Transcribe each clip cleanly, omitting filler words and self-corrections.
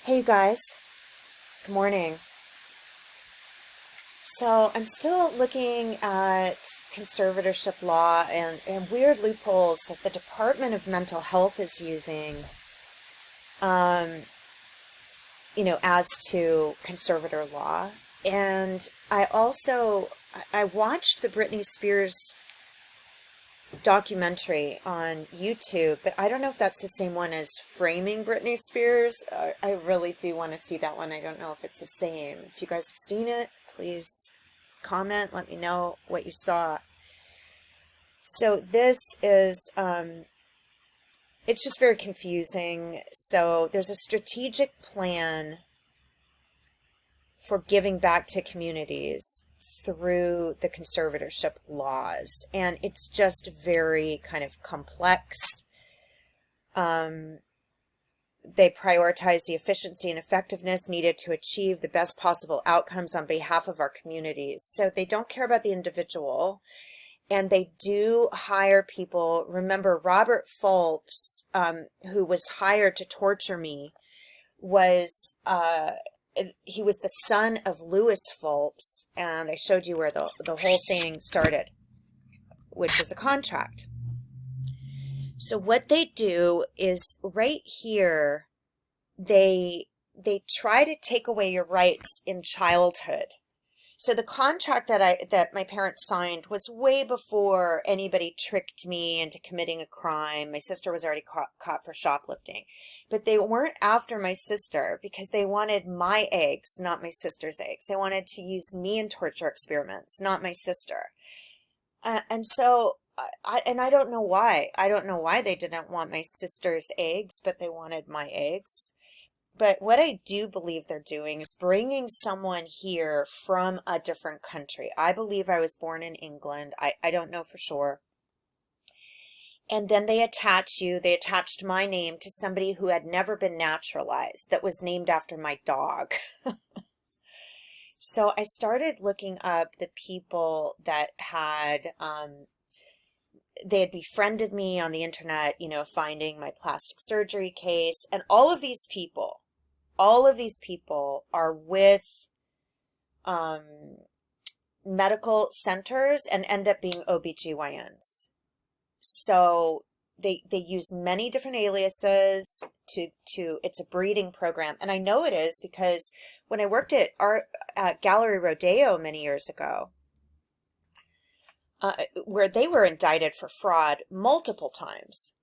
Hey, you guys. Good morning. So, I'm still looking at conservatorship law and weird loopholes that the Department of Mental Health is using, um, as to conservator law. And I watched the Britney Spears documentary on YouTube, but I don't know if that's the same one as Framing Britney Spears. I really do want to see that one. I don't know if it's the same. If you guys have seen it, please comment. Let me know what you saw. So this is, it's just very confusing. So there's a strategic plan for giving back to communities through the conservatorship laws, and it's just very kind of complex. They prioritize the efficiency and effectiveness needed to achieve the best possible outcomes on behalf of our communities. So they don't care about the individual, and they do hire people. Remember, Robert Phelps, who was hired to torture me, was he was the son of Lewis Phelps, and I showed you where the whole thing started, which was a contract. So what they do is right here, they try to take away your rights in childhood. So the contract that my parents signed was way before anybody tricked me into committing a crime. My sister was already caught for shoplifting. But they weren't after my sister because they wanted my eggs, not my sister's eggs. They wanted to use me in torture experiments, not my sister. And so I don't know why. I don't know why they didn't want my sister's eggs, but they wanted my eggs. But what I do believe they're doing is bringing someone here from a different country. I believe I was born in England. I don't know for sure. And then they attached my name to somebody who had never been naturalized, that was named after my dog. So I started looking up the people that they had befriended me on the internet, finding my plastic surgery case. And all of these people are with medical centers and end up being OBGYNs. So they use many different aliases to it's a breeding program. And I know it is because when I worked at Gallery Rodeo many years ago, where they were indicted for fraud multiple times,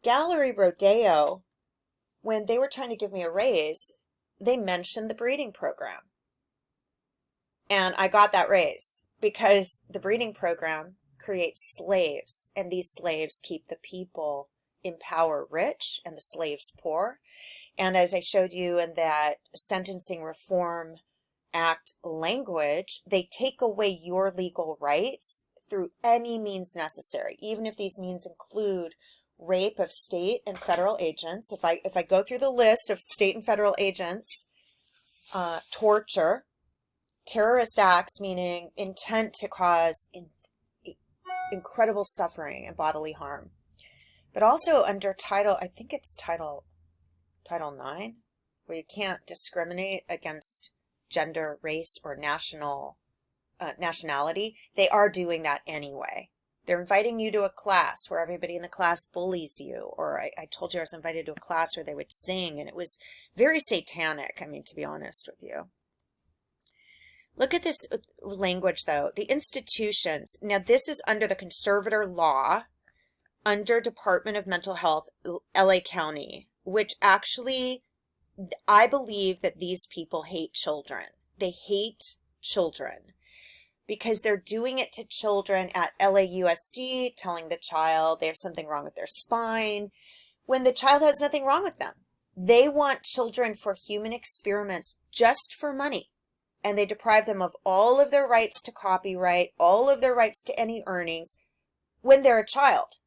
Gallery Rodeo, when they were trying to give me a raise, they mentioned the breeding program. And I got that raise because the breeding program creates slaves, and these slaves keep the people in power rich and the slaves poor. And as I showed you in that Sentencing Reform Act language, they take away your legal rights through any means necessary, even if these means include rape of state and federal agents. If I go through the list of state and federal agents, torture, terrorist acts, meaning intent to cause incredible suffering and bodily harm, but also under I think it's Title 9, where you can't discriminate against gender, race, or nationality. They are doing that anyway. They're inviting you to a class where everybody in the class bullies you. Or I told you I was invited to a class where they would sing, and it was very satanic, to be honest with you. Look at this language, though. The institutions. Now, this is under the conservator law, under Department of Mental Health, LA County, which actually, I believe that these people hate children. They hate children, because they're doing it to children at LAUSD, telling the child they have something wrong with their spine, when the child has nothing wrong with them. They want children for human experiments just for money, and they deprive them of all of their rights to copyright, all of their rights to any earnings when they're a child.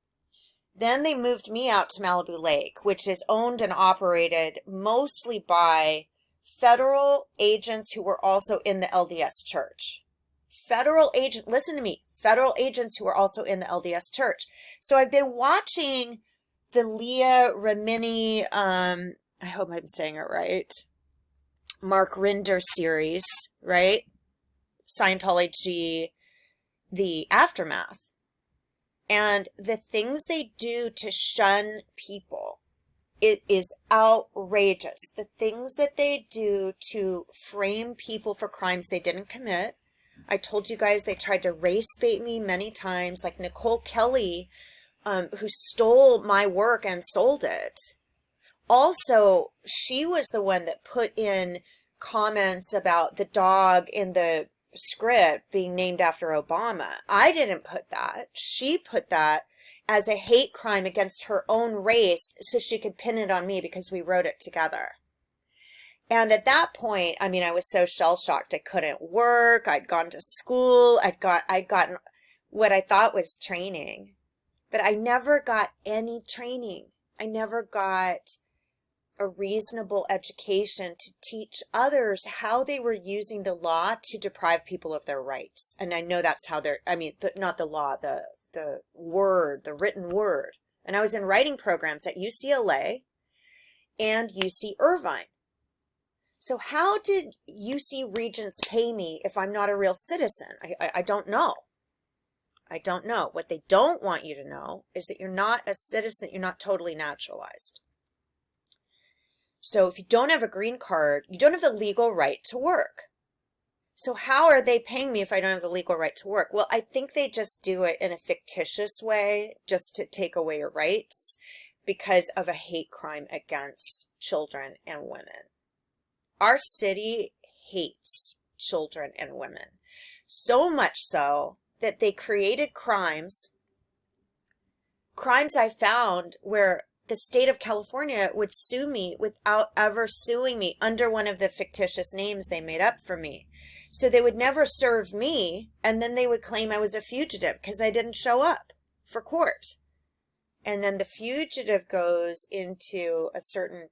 Then they moved me out to Malibu Lake, which is owned and operated mostly by federal agents who were also in the LDS Church. Listen to me, federal agents who are also in the LDS Church. So I've been watching the Leah Remini I hope I'm saying it right, Mark Rinder series, right? Scientology, The Aftermath. And the things they do to shun people, it is outrageous. The things that they do to frame people for crimes they didn't commit. I told you guys they tried to race bait me many times, like Nicole Kelly, who stole my work and sold it. Also, she was the one that put in comments about the dog in the script being named after Obama. I didn't put that. She put that as a hate crime against her own race so she could pin it on me because we wrote it together. And at that point, I mean, I was so shell-shocked. I couldn't work. I'd gone to school. I'd gotten what I thought was training. But I never got any training. I never got a reasonable education to teach others how they were using the law to deprive people of their rights. And I know that's how they're, I mean, not the law, the word, the written word. And I was in writing programs at UCLA and UC Irvine. So how did UC Regents pay me if I'm not a real citizen? I don't know. I don't know. What they don't want you to know is that you're not a citizen, you're not totally naturalized. So if you don't have a green card, you don't have the legal right to work. So how are they paying me if I don't have the legal right to work? Well, I think they just do it in a fictitious way, just to take away your rights because of a hate crime against children and women. Our city hates children and women. So much so that they created crimes I found where the state of California would sue me without ever suing me under one of the fictitious names they made up for me. So they would never serve me, and then they would claim I was a fugitive because I didn't show up for court. And then the fugitive goes into a certain,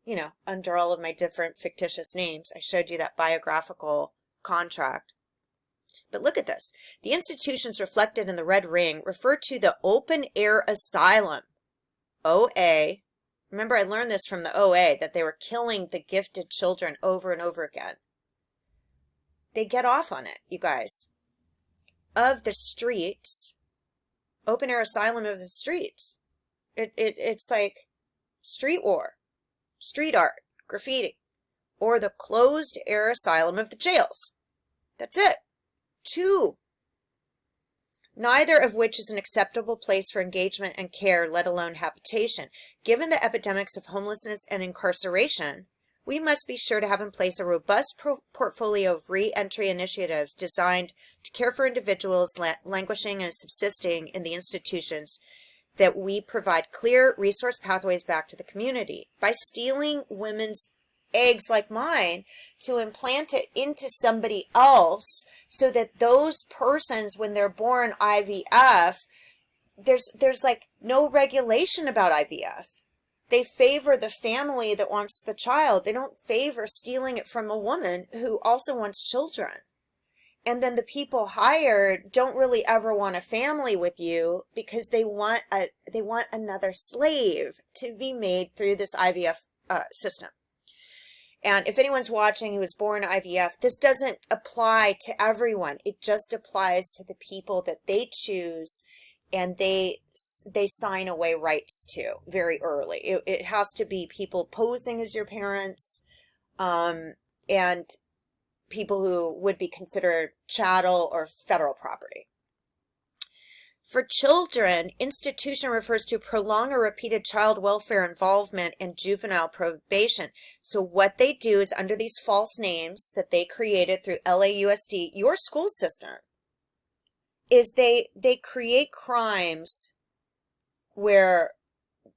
under all of my different fictitious names. I showed you that biographical contract. But look at this. The institutions reflected in the red ring refer to the open air asylum. OA. Remember, I learned this from the OA, that they were killing the gifted children over and over again. They get off on it, you guys. Of the streets, open air asylum of the streets. It's like street war, street art, graffiti, or the closed air asylum of the jails. That's it. 2. Neither of which is an acceptable place for engagement and care, let alone habitation. Given the epidemics of homelessness and incarceration, we must be sure to have in place a robust portfolio of re-entry initiatives designed to care for individuals languishing and subsisting in the institutions, that we provide clear resource pathways back to the community. By stealing women's eggs like mine to implant it into somebody else so that those persons, when they're born IVF, there's like no regulation about IVF. They favor the family that wants the child. They don't favor stealing it from a woman who also wants children. And then the people hired don't really ever want a family with you because they want another slave to be made through this IVF system. And if anyone's watching who was born IVF, this doesn't apply to everyone. It just applies to the people that they choose and they sign away rights to very early. It has to be people posing as your parents, and people who would be considered chattel or federal property. For children, institution refers to prolonged or repeated child welfare involvement and juvenile probation. So what they do is, under these false names that they created through LAUSD, your school system, is they create crimes where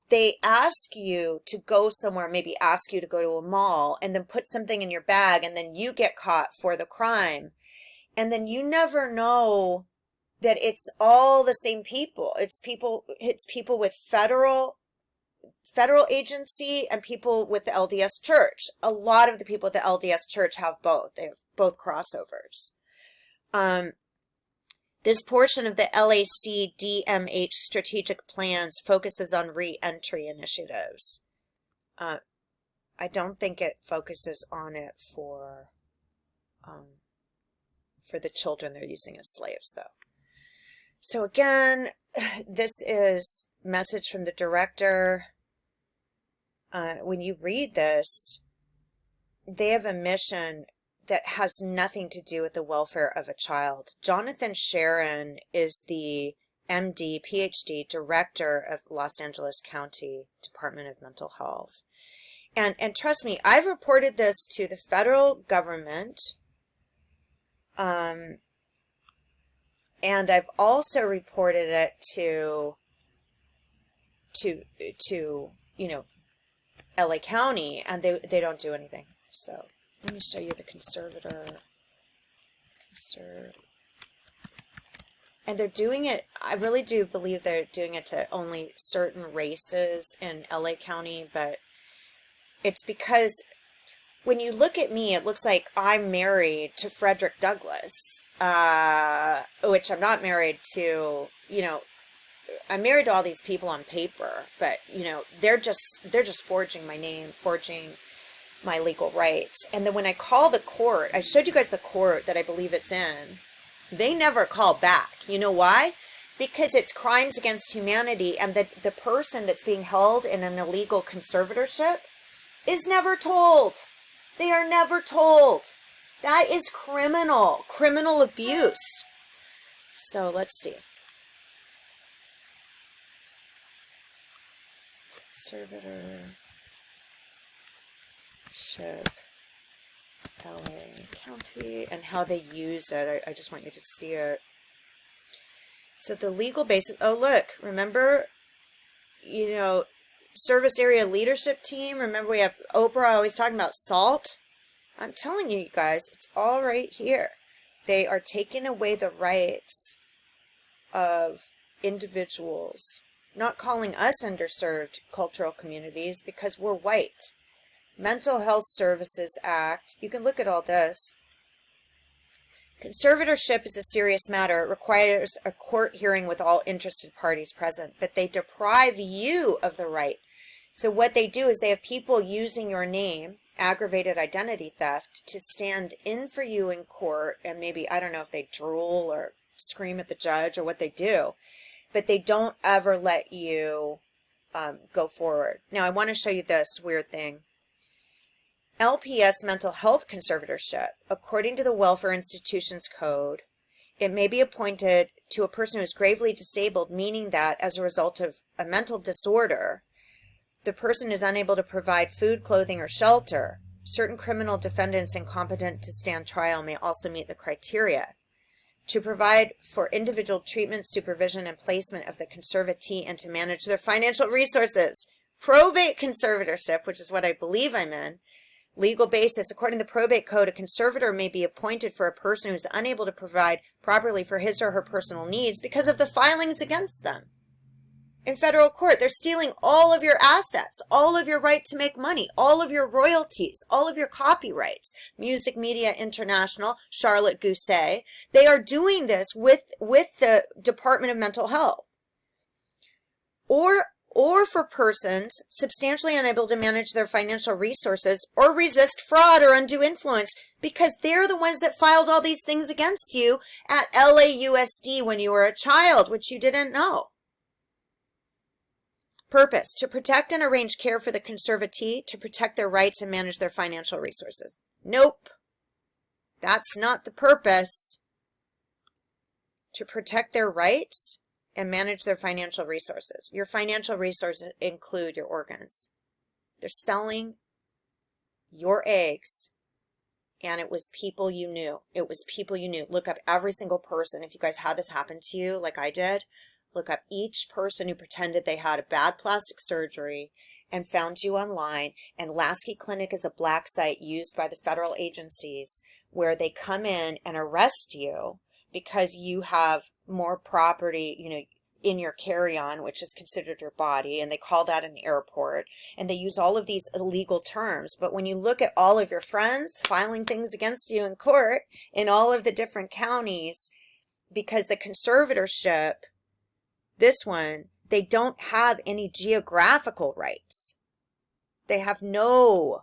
they ask you to go somewhere, maybe ask you to go to a mall, and then put something in your bag, and then you get caught for the crime. And then you never know that it's all the same people. It's people with federal agency and people with the LDS Church. A lot of the people at the LDS Church have both. They have both crossovers. This portion of the LAC-DMH strategic plans focuses on re-entry initiatives. I don't think it focuses on it for the children they're using as slaves, though. So again, this is message from the director. When you read this, they have a mission that has nothing to do with the welfare of a child. Jonathan Sharon is the MD, PhD, director of Los Angeles County Department of Mental Health. And trust me, I've reported this to the federal government, and I've also reported it to LA County, and they don't do anything. So let me show you the conservator. And they're doing it, I really do believe they're doing it to only certain races in LA County, but it's because when you look at me, it looks like I'm married to Frederick Douglass, which I'm not married to. I'm married to all these people on paper, but they're just forging my name, forging my legal rights. And then when I call the court, I showed you guys the court that I believe it's in. They never call back. You know why? Because it's crimes against humanity, and the person that's being held in an illegal conservatorship is never told. They are never told. That is criminal abuse. So let's see. Conservatorship, LA County, and how they use it. I just want you to see it. So the legal basis, oh look, remember, service area leadership team. Remember, we have Oprah always talking about SALT. I'm telling you guys, it's all right here. They are taking away the rights of individuals, not calling us underserved cultural communities because we're white. Mental Health Services Act. You can look at all this. Conservatorship is a serious matter. It requires a court hearing with all interested parties present, but they deprive you of the right. So what they do is they have people using your name, aggravated identity theft, to stand in for you in court, and maybe, I don't know if they drool or scream at the judge or what they do, but they don't ever let you go forward. Now, I want to show you this weird thing. LPS mental health conservatorship, according to the Welfare Institutions Code, it may be appointed to a person who is gravely disabled, meaning that as a result of a mental disorder, the person is unable to provide food, clothing, or shelter. Certain criminal defendants incompetent to stand trial may also meet the criteria. To provide for individual treatment, supervision, and placement of the conservatee and to manage their financial resources. Probate conservatorship, which is what I believe I'm in. Legal basis. According to the probate code, a conservator may be appointed for a person who is unable to provide properly for his or her personal needs because of the filings against them. In federal court, they're stealing all of your assets, all of your right to make money, all of your royalties, all of your copyrights. Music Media International, Charlotte Gousset. They are doing this with the Department of Mental Health. Or for persons substantially unable to manage their financial resources or resist fraud or undue influence, because they're the ones that filed all these things against you at LAUSD when you were a child, which you didn't know. Purpose: to protect and arrange care for the conservatee, to protect their rights and manage their financial resources. Nope. That's not the purpose. To protect their rights and manage their financial resources. Your financial resources include your organs. They're selling your eggs, and it was people you knew. It was people you knew. Look up every single person. If you guys had this happen to you, like I did, look up each person who pretended they had a bad plastic surgery and found you online. And Lasky Clinic is a black site used by the federal agencies where they come in and arrest you because you have more property, in your carry-on, which is considered your body, and they call that an airport, and they use all of these illegal terms. But when you look at all of your friends filing things against you in court in all of the different counties, because the conservatorship, this one, they don't have any geographical rights. They have no